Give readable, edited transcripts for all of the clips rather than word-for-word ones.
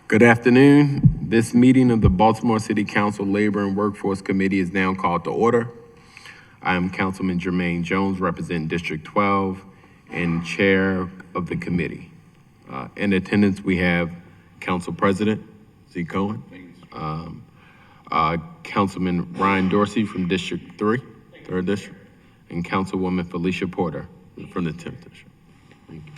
Good afternoon. This meeting of the Baltimore City Council Labor and Workforce Committee is now called to order. I am Councilman Jermaine Jones, representing District 12 and Chair of the committee. In attendance, we have Council President Z. Cohen, Councilman Ryan Dorsey from District 3, 3rd District, and Councilwoman Felicia Porter from the 10th District. Thank you.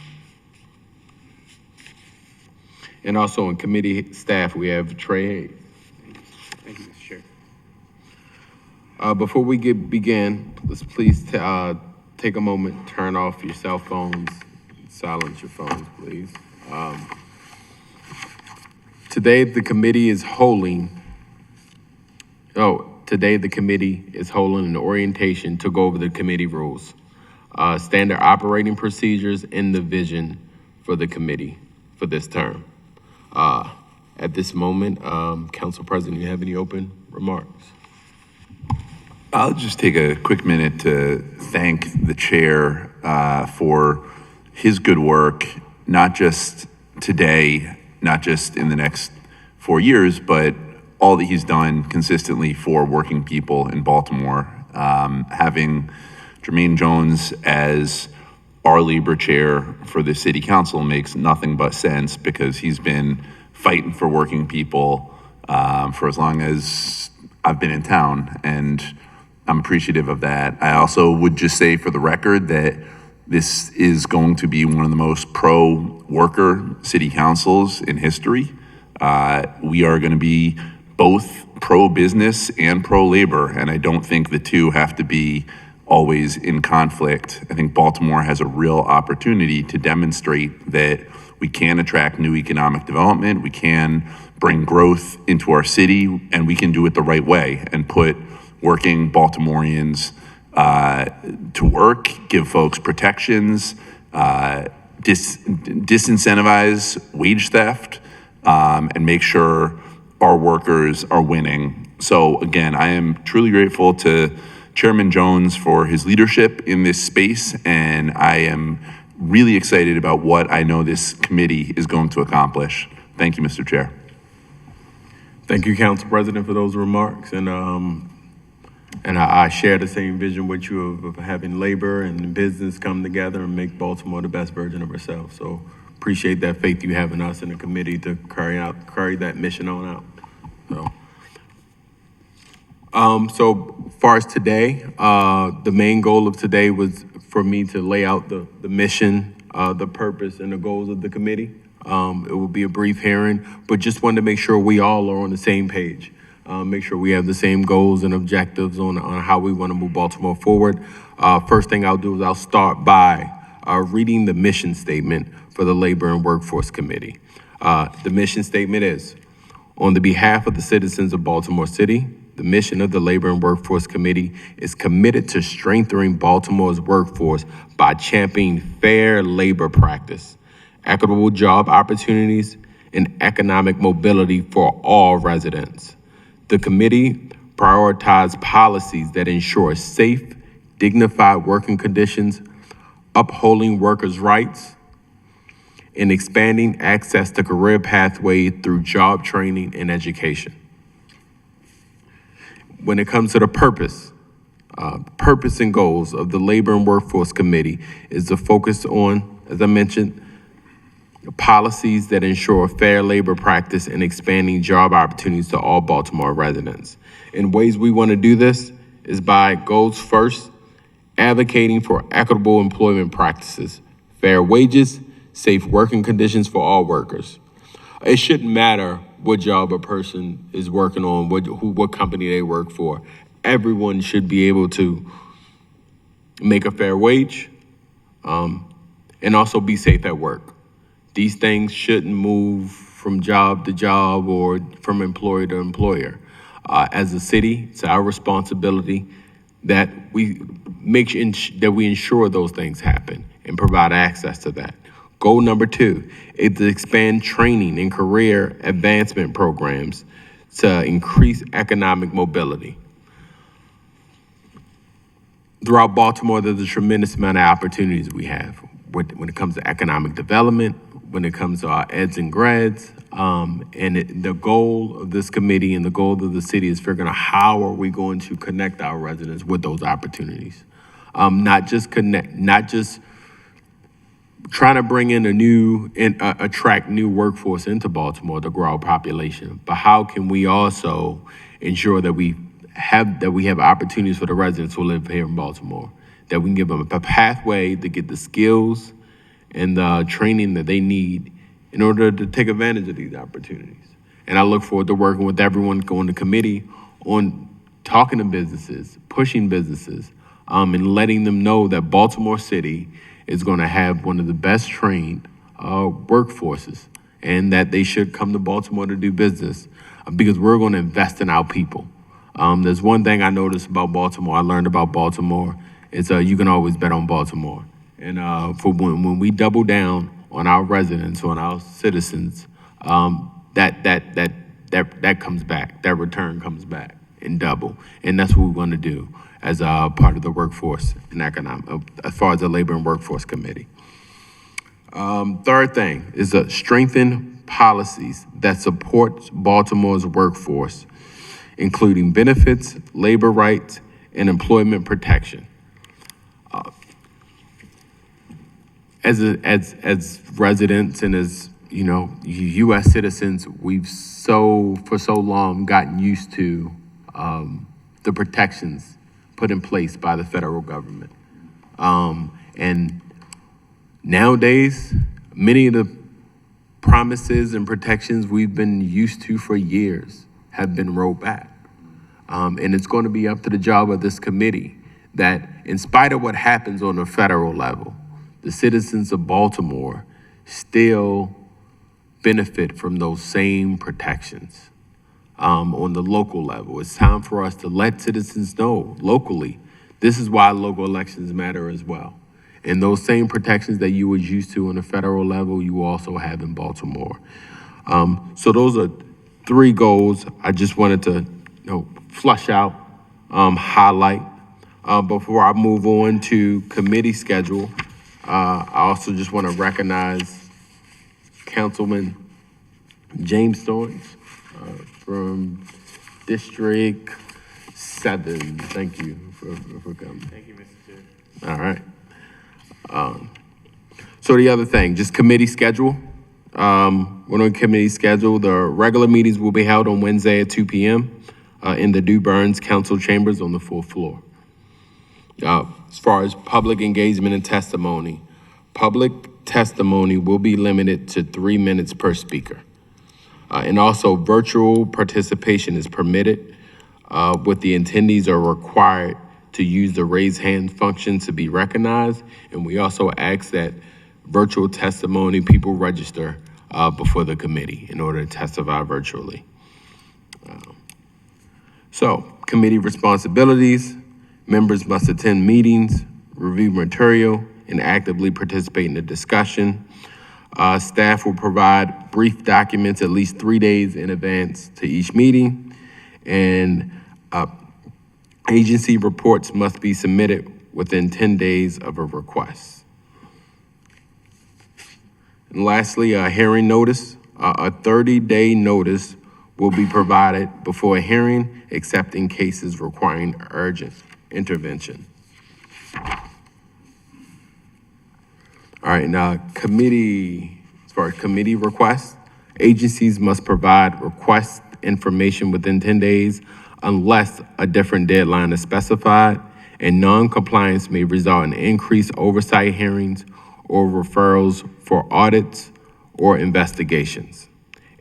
And also on committee staff, we have Trey Hayes. Thank you, Mr. Chair. Before we begin, let's please take a moment, turn off your cell phones, silence your phones, please. Today the committee is holding an orientation to go over the committee rules, standard operating procedures, and the vision for the committee for this term. At this moment, Council President, you have any open remarks? I'll just take a quick minute to thank the chair for his good work, not just today, not just in the next 4 years, but all that he's done consistently for working people in Baltimore. Having Jermaine Jones as our labor chair for the city council makes nothing but sense because he's been fighting for working people for as long as I've been in town, and I'm appreciative of that. I also would just say for the record that this is going to be one of the most pro-worker city councils in history. We are going to be both pro-business and pro-labor, and I don't think the two have to be always in conflict. I think Baltimore has a real opportunity to demonstrate that we can attract new economic development, we can bring growth into our city, and we can do it the right way and put working Baltimoreans to work, give folks protections, disincentivize wage theft, and make sure our workers are winning. So again, I am truly grateful to Chairman Jones for his leadership in this space, and I am really excited about what I know this committee is going to accomplish. Thank you, Mr. Chair. Thank you, Council President, for those remarks. And I share the same vision with you of having labor and business come together and make Baltimore the best version of ourselves. So appreciate that faith you have in us in the committee to carry that mission on out. So far as today, the main goal of today was for me to lay out the mission, the purpose, and the goals of the committee. It will be a brief hearing, but just wanted to make sure we all are on the same page. Make sure we have the same goals and objectives on how we want to move Baltimore forward. First thing I'll do is I'll start by reading the mission statement for the Labor and Workforce Committee. The mission statement is, on the behalf of the citizens of Baltimore City, the mission of the Labor and Workforce Committee is committed to strengthening Baltimore's workforce by championing fair labor practice, equitable job opportunities, and economic mobility for all residents. The committee prioritizes policies that ensure safe, dignified working conditions, upholding workers' rights, and expanding access to career pathways through job training and education. When it comes to the purpose and goals of the Labor and Workforce Committee is to focus on, as I mentioned, policies that ensure fair labor practice and expanding job opportunities to all Baltimore residents. And ways we want to do this is by goals first, advocating for equitable employment practices, fair wages, safe working conditions for all workers. It shouldn't matter what job a person is working on, what company they work for. Everyone should be able to make a fair wage and also be safe at work. These things shouldn't move from job to job or from employer to employer. As a city, it's our responsibility that we ensure those things happen and provide access to that. Goal number 2 is to expand training and career advancement programs to increase economic mobility. Throughout Baltimore, there's a tremendous amount of opportunities we have. when it comes to economic development, when it comes to our eds and grads. The goal of this committee and the goal of the city is figuring out how are we going to connect our residents with those opportunities. Not just trying to bring in attract new workforce into Baltimore to grow our population, but how can we also ensure that we have opportunities for the residents who live here in Baltimore, that we can give them a pathway to get the skills and the training that they need in order to take advantage of these opportunities. And I look forward to working with everyone going to committee on talking to businesses, pushing businesses, and letting them know that Baltimore City is going to have one of the best trained workforces, and that they should come to Baltimore to do business because we're going to invest in our people. There's one thing I noticed about Baltimore, I learned about Baltimore, is you can always bet on Baltimore. And for when we double down on our residents, on our citizens, that comes back, that return comes back in double. And that's what we want to do as a part of the workforce and as far as the Labor and Workforce Committee. Third thing is to strengthen policies that support Baltimore's workforce, including benefits, labor rights, and employment protection. As residents and as U.S. citizens, we've for so long gotten used to the protections put in place by the federal government. And nowadays, many of the promises and protections we've been used to for years have been rolled back. And it's going to be up to the job of this committee that, in spite of what happens on the federal level, the citizens of Baltimore still benefit from those same protections. On the local level, it's time for us to let citizens know locally, this is why local elections matter as well. And those same protections that you was used to on the federal level, you also have in Baltimore. So those are three goals I just wanted to flush out, highlight. Before I move on to committee schedule, I also just want to recognize Councilman James Storms from District 7. Thank you for coming. Thank you, Mr. Chair. All right. So the other thing, just committee schedule. We're on committee schedule. The regular meetings will be held on Wednesday at 2 p.m. In the Dew Burns Council Chambers on the 4th floor. As far as public engagement and testimony, public testimony will be limited to 3 minutes per speaker. And also virtual participation is permitted, with the attendees are required to use the raise hand function to be recognized. And we also ask that virtual testimony people register before the committee in order to testify virtually. So committee responsibilities: members must attend meetings, review material, and actively participate in the discussion. Staff will provide brief documents at least 3 days in advance to each meeting, and agency reports must be submitted within 10 days of a request. And lastly, a hearing notice. A 30-day notice will be provided before a hearing, except in cases requiring urgent intervention. All right, now committee, as far as committee requests, agencies must provide request information within 10 days unless a different deadline is specified, and non-compliance may result in increased oversight hearings or referrals for audits or investigations.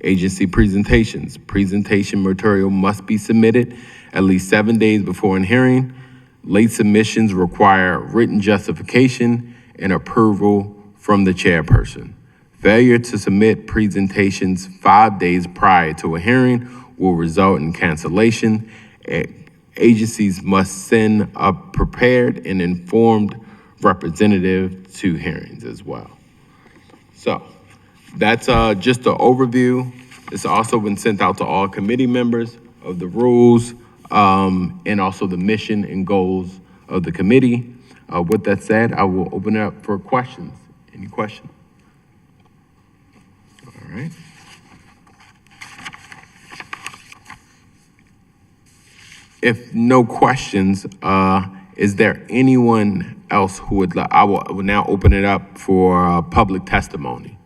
Agency presentations. Presentation material must be submitted at least 7 days before a hearing. Late submissions require written justification and approval from the chairperson. Failure to submit presentations 5 days prior to a hearing will result in cancellation. Agencies must send a prepared and informed representative to hearings as well. So that's just an overview. It's also been sent out to all committee members of the rules and also the mission and goals of the committee. With that said, I will open it up for questions Any question? All right. If no questions, is there anyone else who would, I will now open it up for public testimony.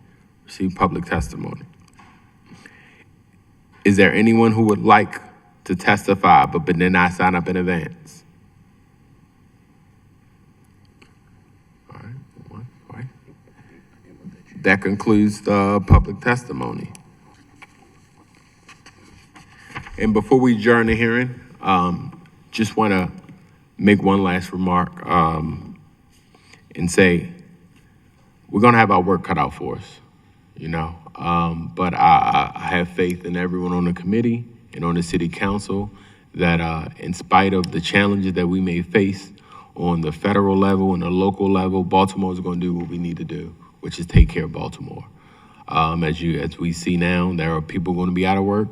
Receive public testimony. Is there anyone who would like to testify but did not sign up in advance? All right, one, all right. That concludes the public testimony. And before we adjourn the hearing, just want to make one last remark and say we're going to have our work cut out for us, you know. But I have faith in everyone on the committee and on the city council that in spite of the challenges that we may face on the federal level and the local level, Baltimore is going to do what we need to do, which is take care of Baltimore. As we see now, there are people going to be out of work.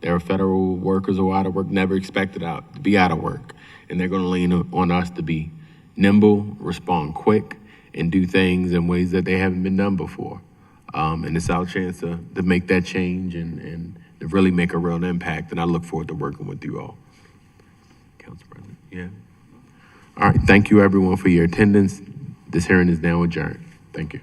There are federal workers who are out of work, never expected to be out of work. And they're going to lean on us to be nimble, respond quick, and do things in ways that they haven't been done before. And it's our chance to make that change and to really make a real impact. And I look forward to working with you all. Council President, yeah. All right, thank you everyone for your attendance. This hearing is now adjourned. Thank you.